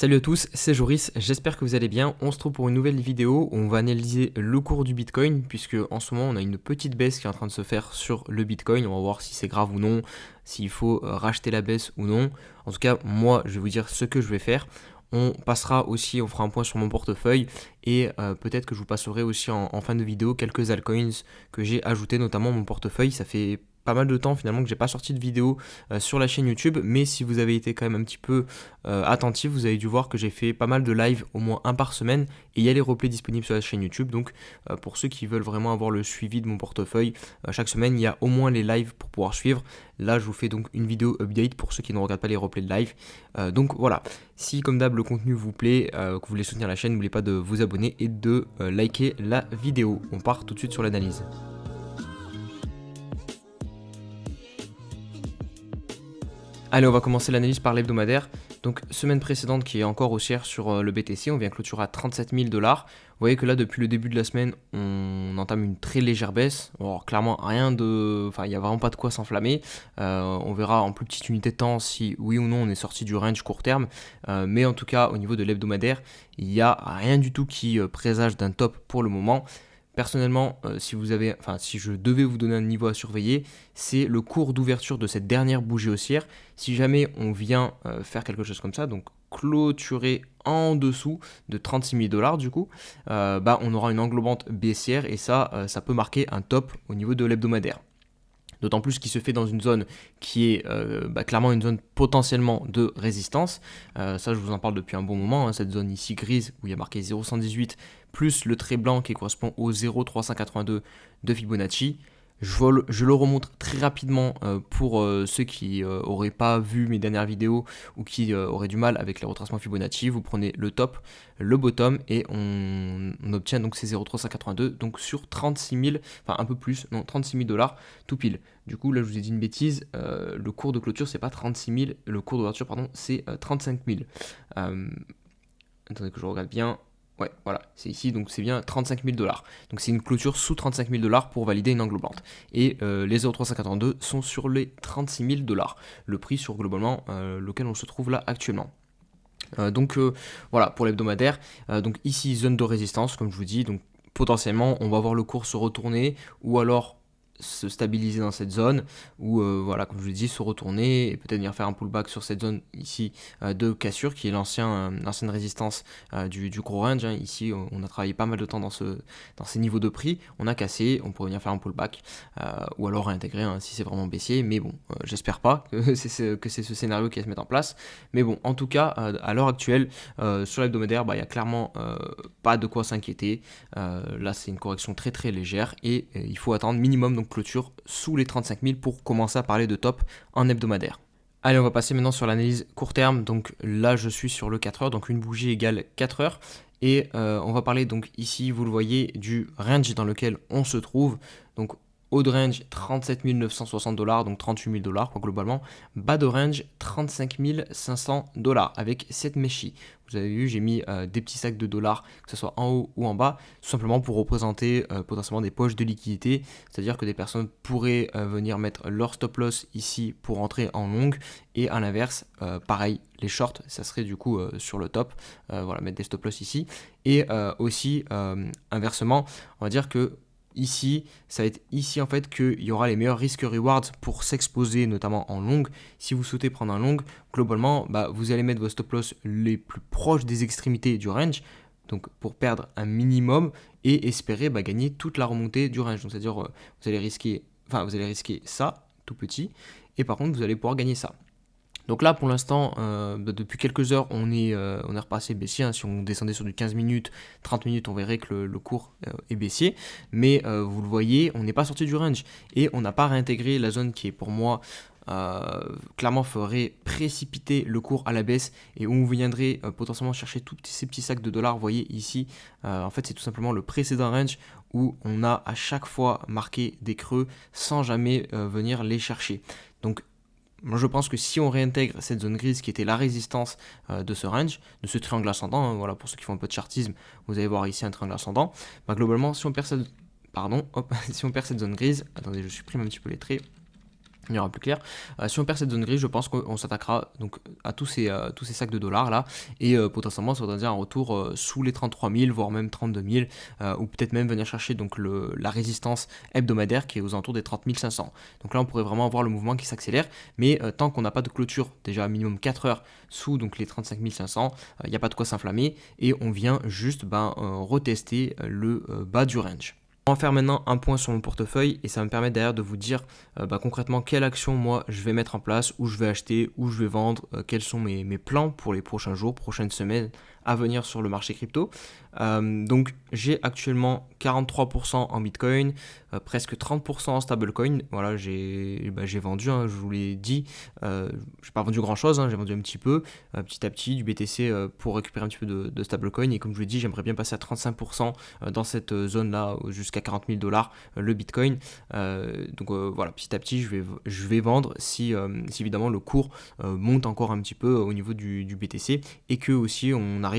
Salut à tous, c'est Joris, j'espère que vous allez bien. On se trouve pour une nouvelle vidéo où on va analyser le cours du Bitcoin, puisque en ce moment on a une petite baisse qui est en train de se faire sur le Bitcoin. On va voir si c'est grave ou non, s'il faut racheter la baisse ou non. En tout cas, moi je vais vous dire ce que je vais faire. On passera aussi, on fera un point sur mon portefeuille et peut-être que je vous passerai aussi en fin de vidéo quelques altcoins que j'ai ajoutés notamment à mon portefeuille. Ça fait pas mal de temps finalement que j'ai pas sorti de vidéo sur la chaîne YouTube, mais si vous avez été quand même un petit peu attentif, vous avez dû voir que j'ai fait pas mal de live, au moins un par semaine, et il y a les replays disponibles sur la chaîne YouTube. Donc pour ceux qui veulent vraiment avoir le suivi de mon portefeuille, chaque semaine il y a au moins les lives pour pouvoir suivre. Là je vous fais donc une vidéo update pour ceux qui ne regardent pas les replays de live. Donc voilà, si comme d'hab le contenu vous plaît, que vous voulez soutenir la chaîne, n'oubliez pas de vous abonner et de liker la vidéo. On part tout de suite sur l'analyse. Allez, on va commencer l'analyse par l'hebdomadaire. Donc, semaine précédente qui est encore haussière sur le BTC, on vient clôturer à 37 000 $. Vous voyez que là, depuis le début de la semaine, on entame une très légère baisse. Alors, clairement, rien de. Enfin, il n'y a vraiment pas de quoi s'enflammer. On verra en plus petite unité de temps si oui ou non on est sorti du range court terme. Mais en tout cas, au niveau de l'hebdomadaire, il n'y a rien du tout qui présage d'un top pour le moment. Personnellement, si je devais vous donner un niveau à surveiller, c'est le cours d'ouverture de cette dernière bougie haussière. Si jamais on vient faire quelque chose comme ça, donc clôturer en dessous de 36 000 $ du coup, on aura une englobante baissière et ça peut marquer un top au niveau de l'hebdomadaire. D'autant plus qu'il se fait dans une zone qui est clairement une zone potentiellement de résistance. Ça, je vous en parle depuis un bon moment, cette zone ici grise où il y a marqué 0,118 plus le trait blanc qui correspond au 0,382 de Fibonacci. Je le remonte très rapidement pour ceux qui n'auraient pas vu mes dernières vidéos ou qui auraient du mal avec les retracements Fibonacci. Vous prenez le top, le bottom et on obtient donc ces 0,382 donc sur 36 000, enfin un peu plus, non 36 000 $ tout pile. Du coup là je vous ai dit une bêtise, le cours de clôture c'est pas 36 000, le cours d'ouverture pardon c'est 35 000. Attendez que je regarde bien. Ouais, voilà, c'est ici, donc c'est bien 35 000 $. Donc c'est une clôture sous 35 000 $ pour valider une englobante. Et les 0,352 sont sur les 36 000 $. Le prix sur globalement lequel on se trouve là actuellement. Voilà pour l'hebdomadaire. Donc ici, zone de résistance, comme je vous dis. Donc potentiellement, on va voir le cours se retourner ou alors se stabiliser dans cette zone ou voilà, comme je vous dis, se retourner et peut-être venir faire un pullback sur cette zone ici de cassure qui est l'ancienne résistance du gros range. Ici on a travaillé pas mal de temps dans ces niveaux de prix, on a cassé, on pourrait venir faire un pullback ou alors réintégrer si c'est vraiment baissier, mais bon j'espère pas que c'est ce scénario qui va se mettre en place, mais bon en tout cas à l'heure actuelle sur l'hebdomadaire il y a clairement pas de quoi s'inquiéter. Là c'est une correction très très légère et il faut attendre minimum donc clôture sous les 35 000 pour commencer à parler de top en hebdomadaire. Allez, on va passer maintenant sur l'analyse court terme. Donc là, je suis sur le 4 heures, donc une bougie égale 4 heures. Et on va parler donc ici, vous le voyez, du range dans lequel on se trouve. Donc haut de range 37 960 $, donc 38 000 $ globalement. Bas de range 35 500 $ avec cette mèche. Vous avez vu, j'ai mis des petits sacs de dollars, que ce soit en haut ou en bas, tout simplement pour représenter potentiellement des poches de liquidité. C'est-à-dire que des personnes pourraient venir mettre leur stop loss ici pour entrer en longue. Et à l'inverse, pareil, les shorts, ça serait du coup sur le top. Voilà, mettre des stop loss ici. Et aussi, inversement, on va dire que ici, ça va être ici en fait qu'il y aura les meilleurs risques-rewards pour s'exposer notamment en longue. Si vous souhaitez prendre un long, globalement, vous allez mettre vos stop-loss les plus proches des extrémités du range, donc pour perdre un minimum et espérer gagner toute la remontée du range. Donc c'est-à-dire vous allez risquer ça, tout petit, et par contre vous allez pouvoir gagner ça. Donc là, pour l'instant, depuis quelques heures, on est repassé baissier. Si on descendait sur du 15 minutes, 30 minutes, on verrait que le cours est baissier. Mais vous le voyez, on n'est pas sorti du range. Et on n'a pas réintégré la zone qui est pour moi clairement ferait précipiter le cours à la baisse et où on viendrait potentiellement chercher tous ces petits sacs de dollars. Vous voyez ici, en fait, c'est tout simplement le précédent range où on a à chaque fois marqué des creux sans jamais venir les chercher. Donc, moi, je pense que si on réintègre cette zone grise qui était la résistance de ce range, de ce triangle ascendant, voilà, pour ceux qui font un peu de chartisme, vous allez voir ici un triangle ascendant, globalement, si on perd cette zone grise, attendez, je supprime un petit peu les traits, Il y aura plus clair. Si on perd cette zone grise, je pense qu'on s'attaquera donc à tous ces sacs de dollars là, et potentiellement ça voudrait dire un retour sous les 33 000, voire même 32 000, ou peut-être même venir chercher donc la résistance hebdomadaire qui est aux alentours des 30 500. Donc là on pourrait vraiment avoir le mouvement qui s'accélère, mais tant qu'on n'a pas de clôture, déjà minimum 4 heures sous donc les 35 500, il n'y a pas de quoi s'inflammer, et on vient juste retester le bas du range. On va faire maintenant un point sur mon portefeuille et ça va me permettre derrière de vous dire concrètement quelle action moi je vais mettre en place, où je vais acheter, où je vais vendre, quels sont mes plans pour les prochains jours, prochaines semaines à venir sur le marché crypto. Donc j'ai actuellement 43% en Bitcoin, presque 30% en stablecoin. Voilà, j'ai vendu, hein, je vous l'ai dit. J'ai pas vendu grand chose, hein, j'ai vendu un petit peu, petit à petit, du BTC pour récupérer un petit peu de stablecoin. Et comme je vous l'ai dit, j'aimerais bien passer à 35% dans cette zone-là, jusqu'à 40 000 $ le Bitcoin. Voilà, petit à petit, je vais vendre si évidemment le cours monte encore un petit peu au niveau du BTC et que aussi on arrive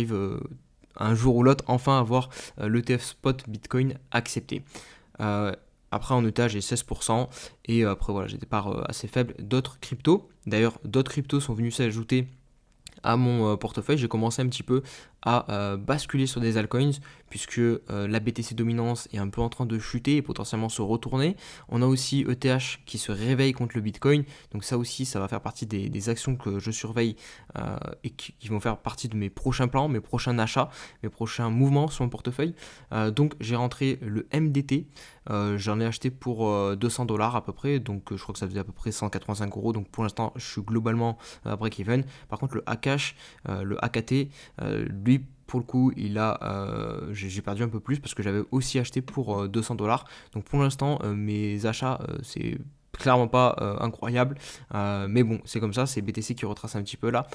un jour ou l'autre enfin à avoir l'ETF spot Bitcoin accepté. Après en ETA j'ai 16% et après voilà j'ai des parts assez faibles d'autres cryptos. D'ailleurs d'autres cryptos sont venus s'ajouter à mon portefeuille. J'ai commencé un petit peu à basculer sur des altcoins puisque la BTC dominance est un peu en train de chuter et potentiellement se retourner. On a aussi ETH qui se réveille contre le Bitcoin, donc ça aussi ça va faire partie des actions que je surveille et qui vont faire partie de mes prochains plans, mes prochains achats, mes prochains mouvements sur mon portefeuille. Donc j'ai rentré le MDT, j'en ai acheté pour 200 $ à peu près, donc je crois que ça faisait à peu près 185 €, donc pour l'instant je suis globalement à break-even. Par contre le Akash, le AKT, lui pour le coup j'ai perdu un peu plus parce que j'avais aussi acheté pour 200 $. Donc pour l'instant mes achats c'est clairement pas incroyable, mais bon c'est comme ça, c'est BTC qui retrace un petit peu là,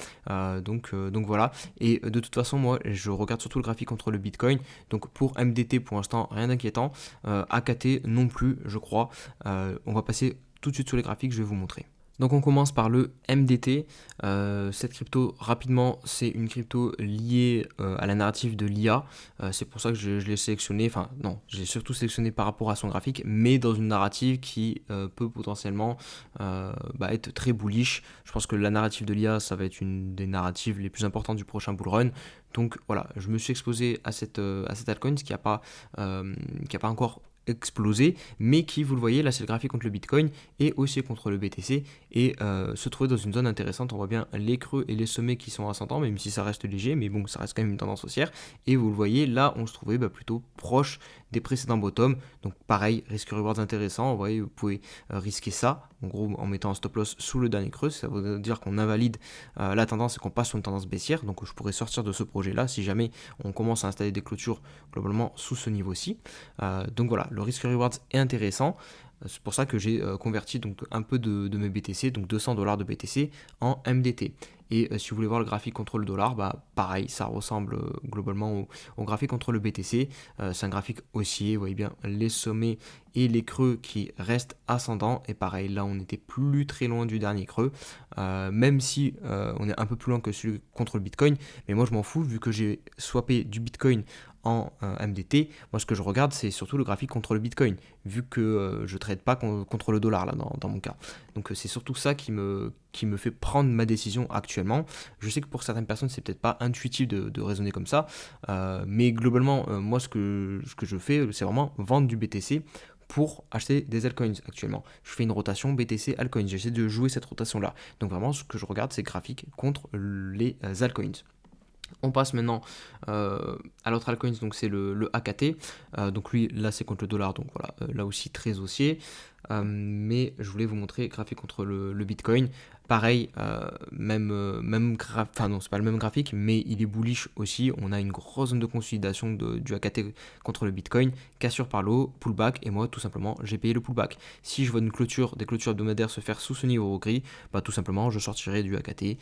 donc voilà. Et de toute façon moi je regarde surtout le graphique contre le Bitcoin, donc pour MDT pour l'instant rien d'inquiétant, AKT non plus je crois. On va passer tout de suite sur les graphiques, je vais vous montrer. Donc on commence par le MDT. Cette crypto, rapidement, c'est une crypto liée à la narrative de l'IA. C'est pour ça que je l'ai sélectionné. Enfin non, j'ai surtout sélectionné par rapport à son graphique, mais dans une narrative qui peut potentiellement être très bullish. Je pense que la narrative de l'IA, ça va être une des narratives les plus importantes du prochain bull run. Donc voilà, je me suis exposé à cette altcoin qui n'a pas encore explosé, mais qui, vous le voyez, là c'est le graphique contre le Bitcoin et aussi contre le BTC, et se trouver dans une zone intéressante. On voit bien les creux et les sommets qui sont ascendants, même si ça reste léger, mais bon, ça reste quand même une tendance haussière. Et vous le voyez, là on se trouvait plutôt proche des précédents bottoms, donc pareil, risque rewards intéressant. Vous voyez, vous pouvez risquer ça, en gros en mettant un stop loss sous le dernier creux. Ça veut dire qu'on invalide la tendance et qu'on passe sur une tendance baissière, donc je pourrais sortir de ce projet là si jamais on commence à installer des clôtures globalement sous ce niveau-ci. Donc voilà, le risque rewards est intéressant. C'est pour ça que j'ai converti donc un peu de mes BTC, donc 200 $ de BTC en MDT. Et si vous voulez voir le graphique contre le dollar, pareil, ça ressemble globalement au graphique contre le BTC. C'est un graphique haussier, vous voyez bien les sommets et les creux qui restent ascendants. Et pareil, là on n'était plus très loin du dernier creux, même si on est un peu plus loin que celui contre le Bitcoin. Mais moi je m'en fous, vu que j'ai swappé du Bitcoin en MDT, moi ce que je regarde c'est surtout le graphique contre le Bitcoin, vu que je ne trade pas contre le dollar là dans mon cas. Donc c'est surtout ça qui me fait prendre ma décision actuellement. Je sais que pour certaines personnes c'est peut-être pas intuitif de raisonner comme ça, mais globalement moi ce que je fais c'est vraiment vendre du BTC pour acheter des altcoins actuellement. Je fais une rotation BTC altcoins, j'essaie de jouer cette rotation là. Donc vraiment ce que je regarde c'est graphique contre les altcoins. On passe maintenant à l'autre altcoin, donc c'est le AKT. Donc lui, là c'est contre le dollar, donc voilà, là aussi très haussier. Mais je voulais vous montrer graphique contre le Bitcoin. Pareil, enfin non, c'est pas le même graphique, mais il est bullish aussi. On a une grosse zone de consolidation du AKT contre le Bitcoin, cassure par le haut, pullback, et moi tout simplement j'ai payé le pullback. Si je vois des clôtures hebdomadaires se faire sous ce niveau gris, tout simplement je sortirai du AKT,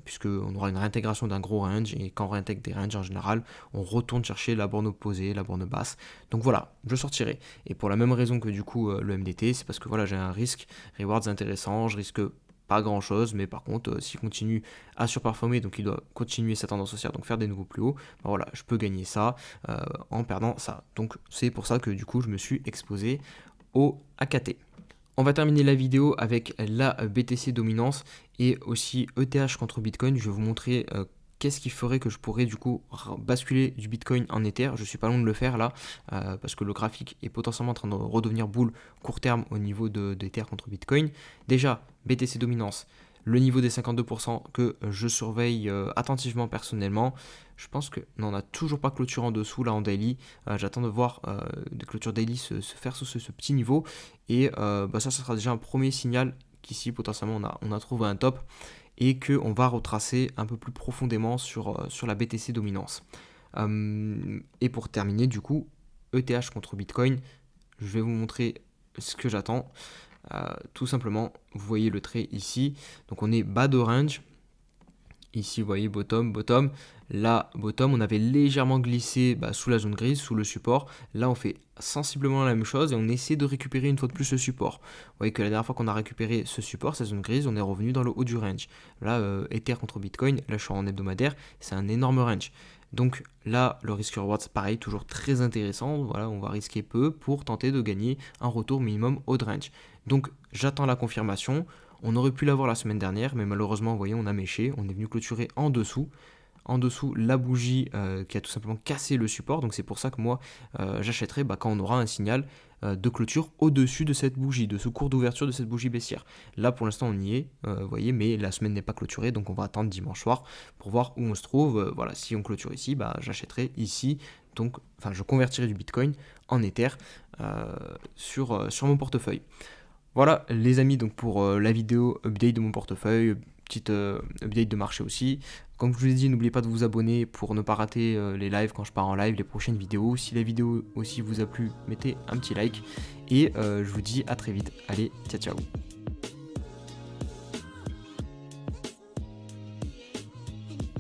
puisque on aura une réintégration d'un gros range, et quand on réintègre des ranges en général, on retourne chercher la borne opposée, la borne basse. Donc voilà, je sortirai. Et pour la même raison que du coup le MDT, c'est parce que voilà, j'ai un risque rewards intéressant, je risque pas grand chose, mais par contre s'il continue à surperformer, donc il doit continuer sa tendance haussière, donc faire des nouveaux plus hauts, voilà, je peux gagner ça en perdant ça. Donc c'est pour ça que du coup je me suis exposé au AKT. On va terminer la vidéo avec la BTC dominance et aussi ETH contre Bitcoin. Je vais vous montrer qu'est-ce qui ferait que je pourrais du coup basculer du Bitcoin en Ether. Je suis pas loin de le faire là parce que le graphique est potentiellement en train de redevenir boule court terme au niveau d'Ether contre Bitcoin. Déjà, BTC dominance, le niveau des 52% que je surveille attentivement personnellement. Je pense qu'on n'a toujours pas clôture en dessous là en daily. J'attends de voir des clôtures daily se faire sous ce petit niveau. Et ça sera déjà un premier signal qu'ici potentiellement on a trouvé un top et qu'on va retracer un peu plus profondément sur la BTC dominance. Et pour terminer du coup, ETH contre Bitcoin, je vais vous montrer ce que j'attends. Tout simplement, vous voyez le trait ici, donc on est bas de range. Ici, vous voyez bottom. Là, bottom, on avait légèrement glissé sous la zone grise, sous le support. Là, on fait sensiblement la même chose et on essaie de récupérer une fois de plus le support. Vous voyez que la dernière fois qu'on a récupéré ce support, cette zone grise, on est revenu dans le haut du range. Là, Ether contre Bitcoin, là, je suis en hebdomadaire, c'est un énorme range. Donc là, le risk reward, c'est pareil, toujours très intéressant. Voilà, on va risquer peu pour tenter de gagner un retour minimum haut de range. Donc, j'attends la confirmation. On aurait pu l'avoir la semaine dernière, mais malheureusement, vous voyez, on a méché. On est venu clôturer en dessous. En dessous, la bougie qui a tout simplement cassé le support. Donc c'est pour ça que moi, j'achèterai quand on aura un signal de clôture au-dessus de cette bougie, de ce cours d'ouverture de cette bougie baissière. Là, pour l'instant, on y est, vous voyez, mais la semaine n'est pas clôturée. Donc on va attendre dimanche soir pour voir où on se trouve. Voilà, si on clôture ici, j'achèterai ici. Donc, je convertirai du Bitcoin en Ether sur mon portefeuille. Voilà les amis, donc pour la vidéo update de mon portefeuille, petite update de marché aussi. Comme je vous ai dit, n'oubliez pas de vous abonner pour ne pas rater les lives quand je pars en live, les prochaines vidéos. Si la vidéo aussi vous a plu, mettez un petit like. Et je vous dis à très vite. Allez, ciao ciao.